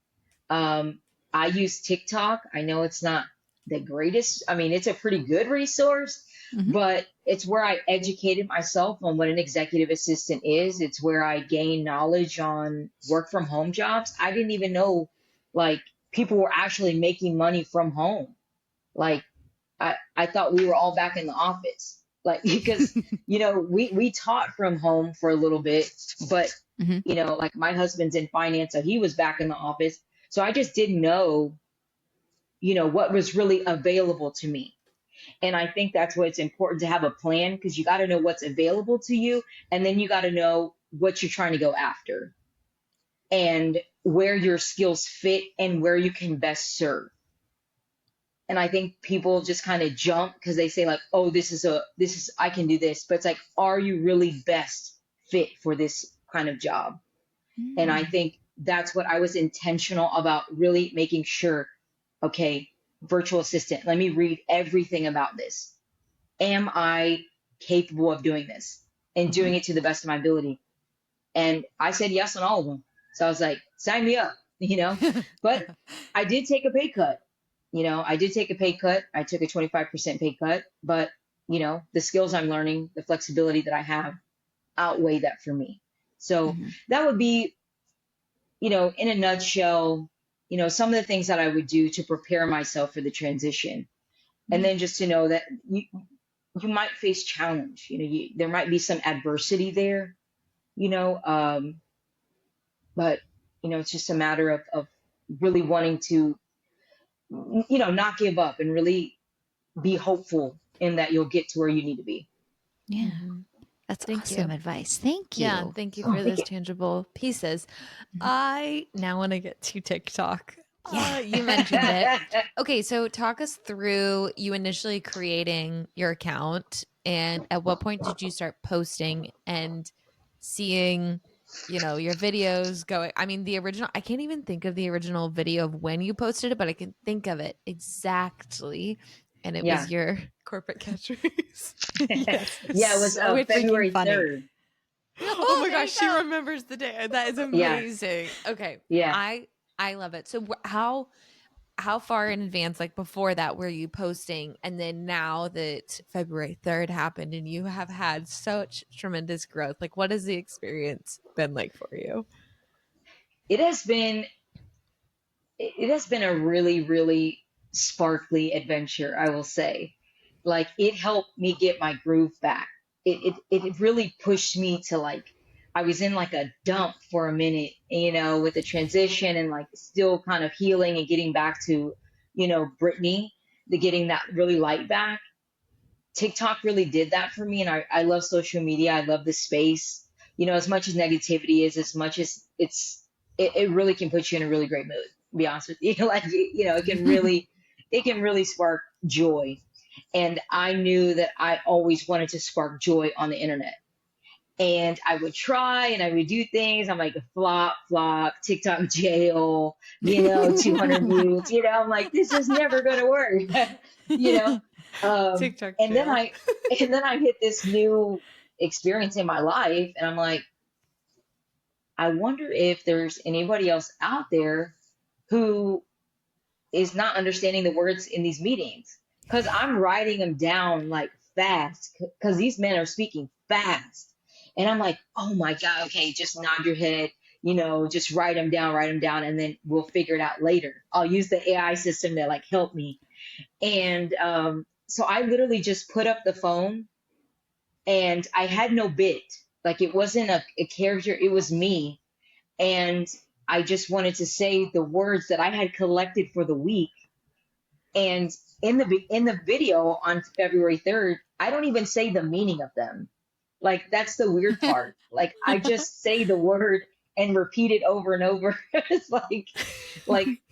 Um, I use TikTok. I know it's not the greatest. I mean, it's a pretty good resource, Mm-hmm. but it's where I educated myself on what an executive assistant is. It's where I gained knowledge on work from home jobs. I didn't even know like people were actually making money from home. Like I thought we were all back in the office. Like because we taught from home for a little bit, but Mm-hmm. like my husband's in finance, so he was back in the office. So I just didn't know, what was really available to me. And I think that's why it's important to have a plan because you got to know what's available to you, and then you got to know what you're trying to go after and where your skills fit and where you can best serve. And I think people just kind of jump because they say like, oh, I can do this. But it's like, are you really best fit for this kind of job? And I Mm-hmm. think that's what I was intentional about really making sure, okay, virtual assistant, let me read everything about this. Am I capable of doing this and Mm-hmm. doing it to the best of my ability? And I said yes on all of them. So I was like, sign me up. But I did take a pay cut. I did take a pay cut. I took a 25% pay cut, but the skills I'm learning, the flexibility that I have outweigh that for me. So Mm-hmm. that would be, in a nutshell, some of the things that I would do to prepare myself for the transition. And Yeah. then just to know that you might face challenge, there might be some adversity there, you know, um, but it's just a matter of really wanting to, not give up and really be hopeful in that you'll get to where you need to be. Yeah. Mm-hmm. That's Thank awesome you. advice. Thank Yeah, you. and thank you Oh, for thank those you. tangible pieces. Mhm. I now want to get to TikTok. Yeah. You mentioned it. Okay, so talk us through you initially creating your account and at what point did you start posting and seeing, your videos going. I mean, the original, I can't even think of the original video of when you posted it, but I can think of it exactly. And it was Yeah. your corporate catchphrase. Yes. Yeah, it was So freaking February funny. 3rd. Oh Oh, my there gosh, you she go. remembers the day. That is Yeah. amazing. Okay. Yeah. I love it. So how far in advance, like before that, were you posting? And then now that February 3rd happened and you have had such tremendous growth, like what has the experience been like for you? It has been it has been a really, really sparkly adventure, I will say. Like it helped me get my groove back. It really pushed me to like I was in like a dump for a minute, with the transition and like still kind of healing and getting back to, Brittany, the getting that really light back. TikTok really did that for me, and I love social media. I love the space. As much as negativity is, as much as it really can put you in a really great mood. To be honest with you, like it can really spark joy. And I knew that I always wanted to spark joy on the internet. And I would try and I would do things. I'm like, flop, flop, TikTok jail, 200 views. I'm like, this is never going to work, you know? TikTok And then jail. I hit this new experience in my life, and I'm like, I wonder if there's anybody else out there who is not understanding the words in these meetings, because I'm writing them down like fast, because these men are speaking fast. And I'm like, oh my God, okay, just nod your head, just write them down, and then we'll figure it out later. I'll use the AI system to like help me. And so I literally just put up the phone, and I had no bit. Like, it wasn't a character, it was me. And I just wanted to say the words that I had collected for the week. And in the video on February 3rd, I don't even say the meaning of them. Like, that's the weird part. Like, I just say the word and repeat it over and over. It's like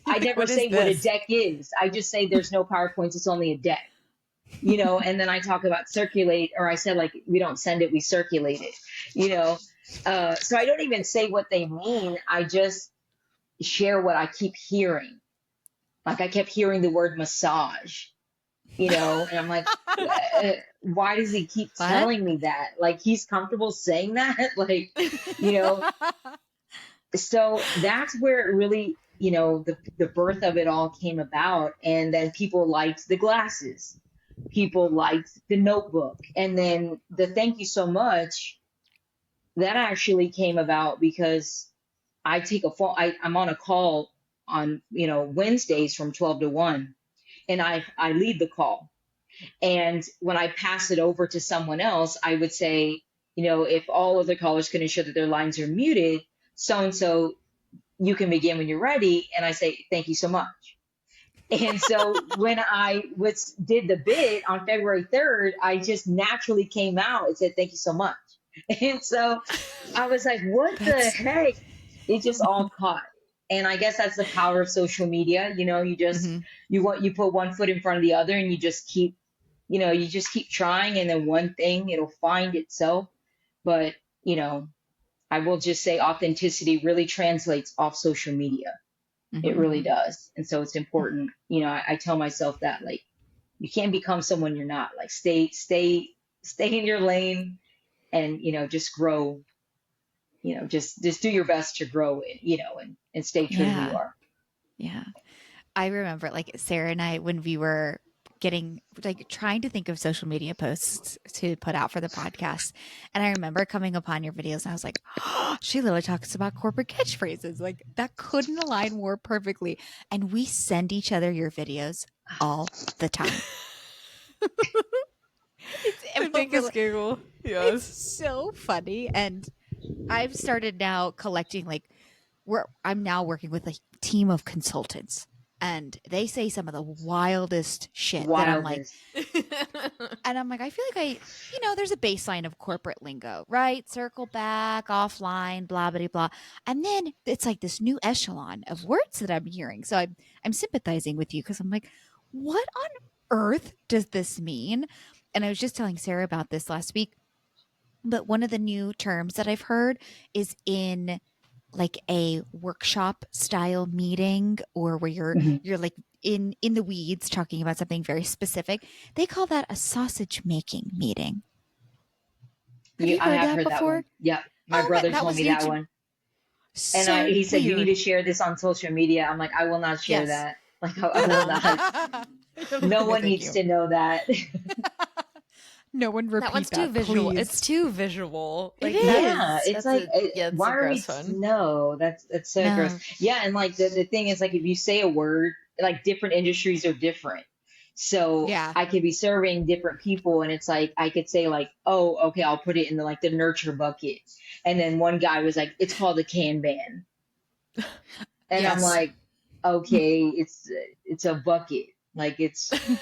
I never What is say what a this? deck is. I just say there's no PowerPoints, it's only a deck. And then I talk about circulate, or I said, like, we don't send it, we circulate it. So I don't even say what they mean. I just share what I keep hearing. Like, I kept hearing the word massage, and I'm like, why does he keep What? telling me that? Like, he's comfortable saying that? Like, you know, so that's where it really, the birth of it all came about. And then people liked the glasses, people liked the notebook. And then the thank you so much, that actually came about because I take a phone, I'm on a call on, Wednesdays from 12 to 1, and I lead the call. And when I pass it over to someone else, I would say, if all of the callers can ensure that their lines are muted, so and so, you can begin when you're ready. And I say, thank you so much. And so when I did the bid on February 3rd, I just naturally came out and said, thank you so much. And so I was like, what the heck? It just all caught. And I guess that's the power of social media. Mhm. You put one foot in front of the other, and you just keep trying, and then one thing, it'll find itself. But, I will just say authenticity really translates off social media. It Mhm. really does. And so it's important. I tell myself that, like, you can't become someone you're not. Like, stay in your lane, and, just grow, just do your best to grow it, and stay true to who you Yeah. are. Yeah. I remember like Sarah and I when we were getting like trying to think of social media posts to put out for the podcast. And I remember coming upon your videos and I was like, oh, she literally talks about corporate catchphrases. Like that couldn't align more perfectly. And we send each other your videos all the time. They make us giggle. It's Yes. so funny. And I've started now collecting like I'm now working with a team of consultants and they say some of the wildest shit that Wildest. I feel like there's a baseline of corporate lingo, right? Circle back, offline, blah, blah, blah. And then it's like this new echelon of words that I'm hearing. So I'm sympathizing with you because I'm like, what on earth does this mean? And I was just telling Sarah about this last week. But one of the new terms that I've heard is in like a workshop style meeting or where Mhm. you're like in the weeds talking about something very specific. They call that a sausage making meeting. Have you I heard have that heard that before? one. Yep. My Oh my, brother that told was me new that to one. And so he said, you need weird. to share this on social media. I'm like, I will not share Yes. that. Like, I will not. No No, one thank needs you. to know that. No one That one's repeat too that, visual. please. It's too visual. It Like that. Yeah, is. it's That's like, a yeah. It's why a are we? gross one. No, that's so gross. No. Yeah, and like the thing is, like, if you say a word, like, different industries are different. So Yeah. I could be serving different people, and it's like I could say, like, oh, okay, I'll put it in the nurture bucket, and then one guy was like, it's called a Kanban, and I'm Yes. like, okay, it's a bucket. Like,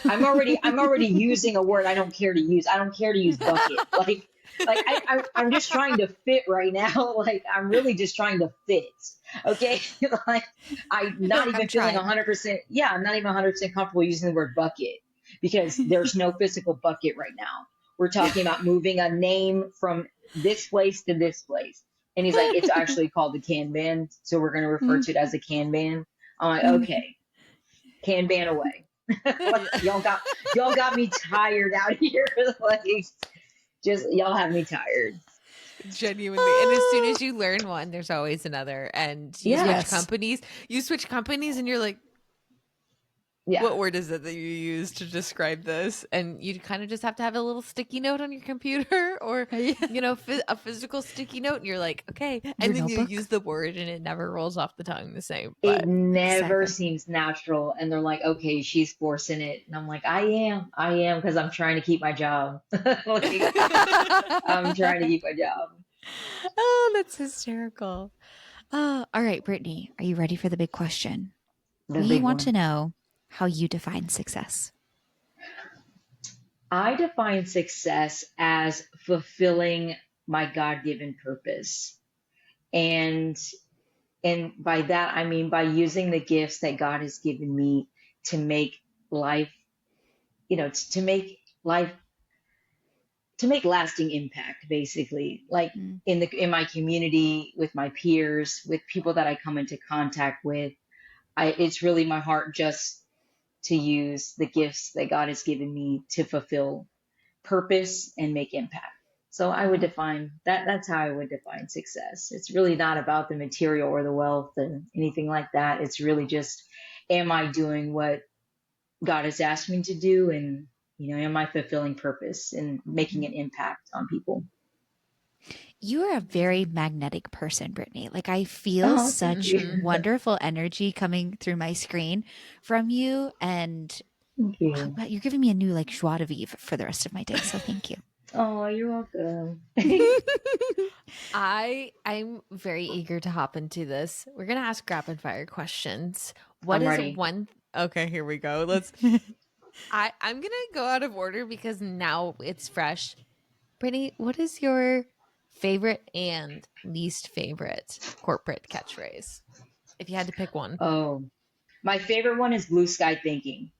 I'm already using a word I don't care to use. I don't care to use bucket. I'm just trying to fit right now. Like, I'm really just trying to fit. Okay. Like, I'm You're not like, I'm even feeling trying. 100%. Yeah, I'm not even 100% comfortable using the word bucket because there's no physical bucket right now. we're talking about moving a name from this place to this place. And he's like, it's actually called the Kanban. So we're going to refer to it as a Kanban. I'm like, okay, Kanban away. Like, y'all got me tired out here. Like, just y'all have me tired. Genuinely. And as soon as you learn one, there's always another. And you switch companies and you're like, Yeah. what word is it that you use to describe this? And you kind of just have to have a little sticky note on your computer or, you know, a physical sticky note. And you're like, okay. And then you use the word and it never rolls off the tongue the same. It never seems natural. And they're like, okay, she's forcing it. And I'm like, I am because I'm trying to keep my job. Like, I'm trying to keep my job. Oh, that's hysterical. All right, Brittany, are you ready for the big question? We want to know how you define success. I define success as fulfilling my God-given purpose. And by that, I mean by using the gifts that God has given me to make life, you know, to make lasting impact, basically, like in my community, with my peers, with people that I come into contact with. It's really my heart just to use the gifts that God has given me to fulfill purpose and make impact. So I would define that. That's how I would define success. It's really not about the material or the wealth and anything like that. It's really just, am I doing what God has asked me to do? And, you know, am I fulfilling purpose and making an impact on people? You are a very magnetic person, Brittany. Like, I feel such wonderful energy coming through my screen from you. And you're giving me a new, like, joie de vivre for the rest of my day. So thank you. Oh, you're welcome. I'm very eager to hop into this. We're going to ask rapid fire questions. What is ready. Okay, here we go. I'm going to go out of order because now it's fresh. Brittany, what is your favorite and least favorite corporate catchphrase, if you had to pick one? Oh, my favorite one is blue sky thinking.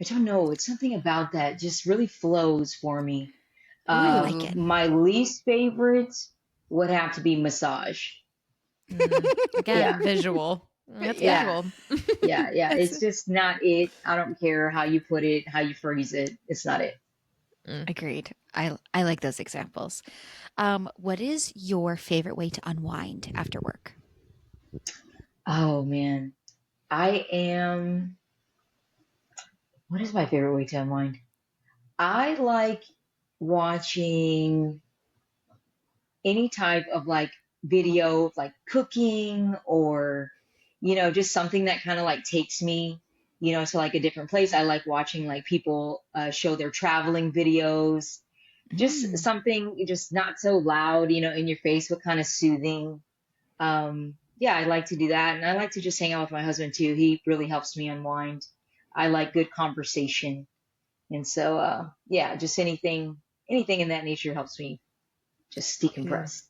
I don't know. It's something about that just really flows for me. I like it. My least favorite would have to be massage. Again, visual. That's visual. Yeah. It's just not it. I don't care how you put it, how you phrase it. It's not it. Agreed. I like those examples. What is your favorite way to unwind after work? Oh man, what is my favorite way to unwind? I like watching any type of like video, like cooking or, you know, just something that kind of like takes me, you know, to like a different place. I like watching like people show their traveling videos, just something just not so loud, you know, in your face, but kind of soothing. I like to do that. And I like to just hang out with my husband too. He really helps me unwind. I like good conversation. And so, just anything in that nature helps me just decompress.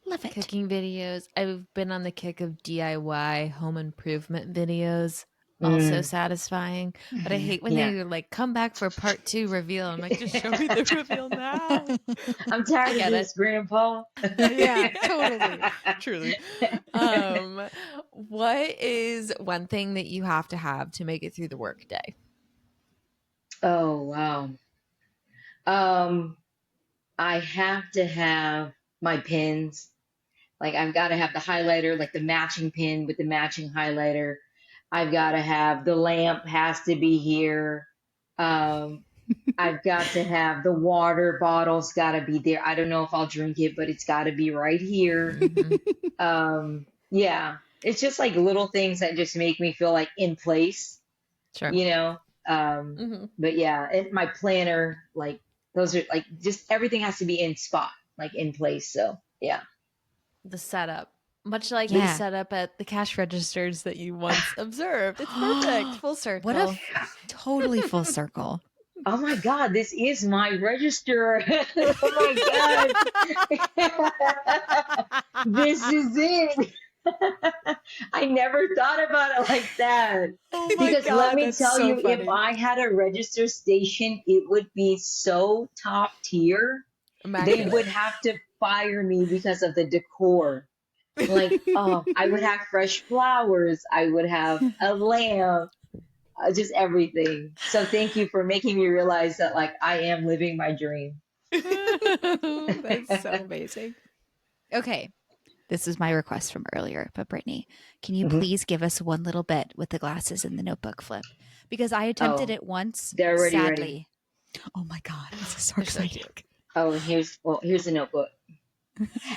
Love it. Cooking videos. I've been on the kick of DIY home improvement videos. Also satisfying. But I hate when they like come back for part 2 reveal. I'm like, just show me the reveal now. I'm tired of this, Grandpa. Yeah, totally. Truly. What is one thing that you have to make it through the work day? Oh, wow. I have to have my pens. Like, I've got to have the highlighter, like the matching pen with the matching highlighter. I've got to have the lamp has to be here. I've got to have the water bottle's got to be there. I don't know if I'll drink it, but it's got to be right here. It's just like little things that just make me feel like in place, you know? But yeah, and my planner, like those are like just everything has to be in spot, like in place. So yeah. The setup. Much like the setup at the cash registers that you once observed. It's perfect. Full circle. What a totally full circle. Oh my God, this is my register. Oh my God. This is it. I never thought about it like that. Oh my Because let God, me that's tell so you, if funny. I had a register station, it would be so top tier. They would Immaculate. have to fire me because of the decor. Like, oh, I would have fresh flowers. I would have a lamp, just everything. So thank you for making me realize that, like, I am living my dream. That's so amazing. Okay. This is my request from earlier, but Brittany, can you Mhm. please give us one little bit with the glasses and the notebook flip? Because I attempted Oh, it once, they're already ready. sadly. Oh my God, this is so They're so exciting. cute. Oh, and here's the notebook.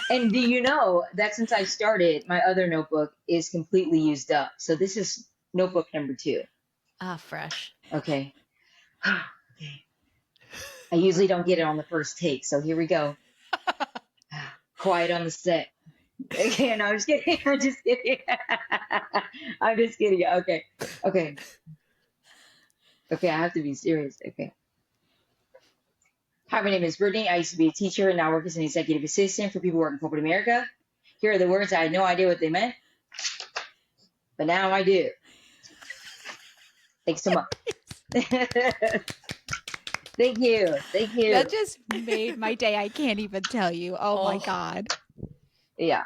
And do you know that since I started, my other notebook is completely used up. So this is notebook number 2. Ah, fresh. Okay. Okay. I usually don't get it on the first take, so here we go. Quiet on the set. Okay, no, I'm just kidding. I'm just kidding. I'm just kidding. Okay. Okay. Okay, I have to be serious. Okay. Hi, my name is Brittany. I used to be a teacher and now work as an executive assistant for people working in corporate America. Here are the words I had no idea what they meant, but now I do. Thanks so much. Thank you. Thank you. That just made my day. I can't even tell you. Oh my Oh, God. Yeah.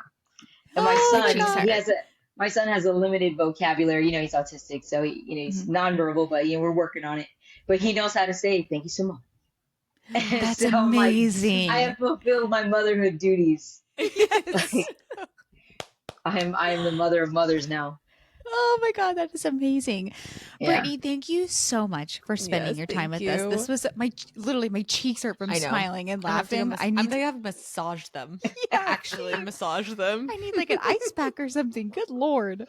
And my Oh my my son, cheeks God. hurt. my son has a limited vocabulary. You know, he's autistic, so he's Mhm. nonverbal, but we're working on it. But he knows how to say thank you so much. And That's so I'm like, I amazing. have fulfilled my motherhood duties. Yes. Like I am the mother of mothers now. Oh my God, that is amazing. Yeah. Brittany, thank you so much for spending Yes, your time thank with us. This you. was literally my cheeks hurt from I know. smiling and I have to go. laughing. I I'm need to, gonna have to massage them. yeah, Actually, massage them. I need like an ice pack or something. Good Lord.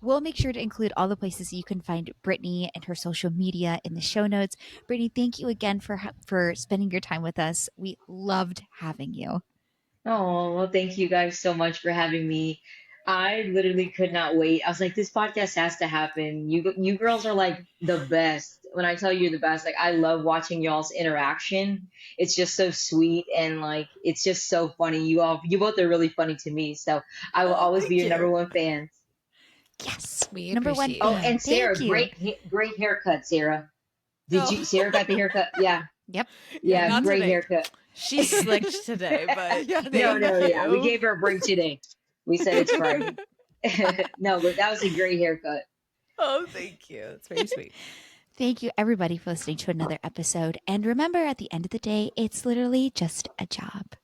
We'll make sure to include all the places you can find Brittany and her social media in the show notes. Brittany, thank you again for spending your time with us. We loved having you. Oh, well, thank you guys so much for having me. I literally could not wait. I was like, this podcast has to happen. You girls are like the best. When I tell you you're the best, like I love watching y'all's interaction. It's just so sweet and like it's just so funny. You both are really funny to me. So I will Oh, always be thank your number you. one fan. Yes. We Number one appreciate Oh, it. fan. and Sarah, Thank you. great haircut, Sarah. Did Oh, you Sarah got the haircut? Yeah. Yep. yeah, Yeah, not great today. haircut. She's slicked today, but Yeah, No, thank no, yeah. We you. gave her a break today. We said it's Friday. No, but that was a great haircut. Oh, thank you. That's very sweet. Thank you, everybody, for listening to another episode. And remember, at the end of the day, it's literally just a job.